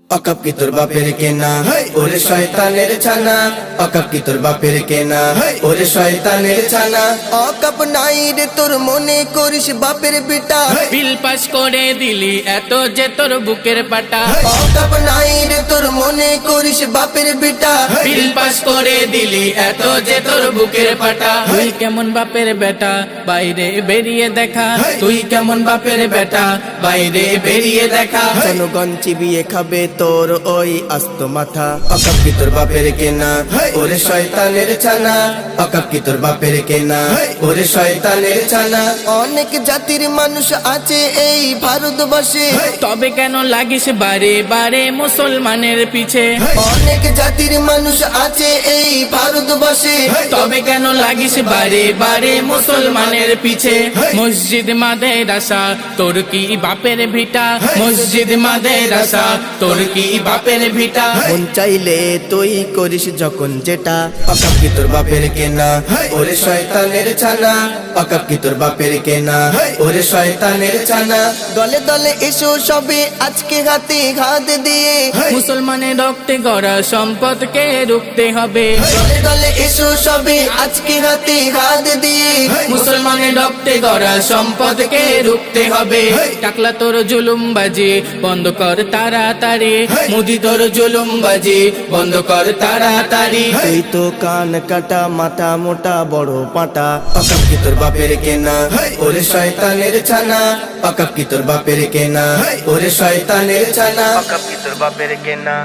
অকাপ কি তোর বাপের কেনা ওরে শয়তানের ছানা, অকাপ কি তোর বাপের কেনা ওরে শয়তানের ছানা। অকাপ নাই রে তোর মনে করিস বাপের বেটা, বিল পাস করে দিলি এত যে তোর বুকের পাটা। অকাপ নাই রে তোর মনে করিস বাপের বেটা, বিল পাস করে দিলি এত যে তোর বুকের পাটা। তুই কেমন বাপের বেটা বাইরে বেরিয়ে দেখা, তুই কেমন বাপের বেটা বাইরে বেরিয়ে দেখা। জনগণ চিবিয়ে খাবে তোর ওই আস্ত মাথা। অকাপ কি তোর বাপের কেনা ওরে শয়তানের ছানা, অকাপ কি তোর বাপের কেনা ওরে শয়তানের ছানা। অনেক জাতির মানুষ আছে এই ভারতবর্ষে, তবে কেন লাগিস বারে বারে মুসলমানের পিছে? অনেক জাতির মানুষ আছে এই ভারতবর্ষে, তবে কেন লাগিস বারে বারে মুসলমানের পিছে? মসজিদ মাদ্রাসা তোর কি বাপের ভিটা, মসজিদ মাদ্রাসা তোর কি বাপের ভিটা। মন চাইলে তুই করিস যখন যেটা। অকাপ কি তোর বাপের কেনা ওরে শয়তানের ছানা, অকাপ কি তোর বাপের কেনা ওরে শয়তানের ছানা। দলে দলে এসো সবে আজকে হাতে হাত দিয়ে, মুসলমানের রক্তে গড়া সম্পদকে রুখতে হবে। দলে দলে এসো সবে আজকে হাতে হাত দিয়ে, মুসলমানের রক্তে গড়া সম্পদকে রুখতে হবে। টাকলা তোর জুলুমবাজি বন্ধ কর তাড়াতাড়ি, মোদি তোর জুলুমবাজি বন্ধ কর তাড়াতাড়ি। তুই তো কান কাটা মাথা মোটা বড় পাটা। অকাপ কি তোর বাপের কেনা ওরে শয়তানের ছানা, অকাপ কি তোর বাপের কেনা ওরে শয়তানের ছানা। অকাপ কি তোর বাপের কেনা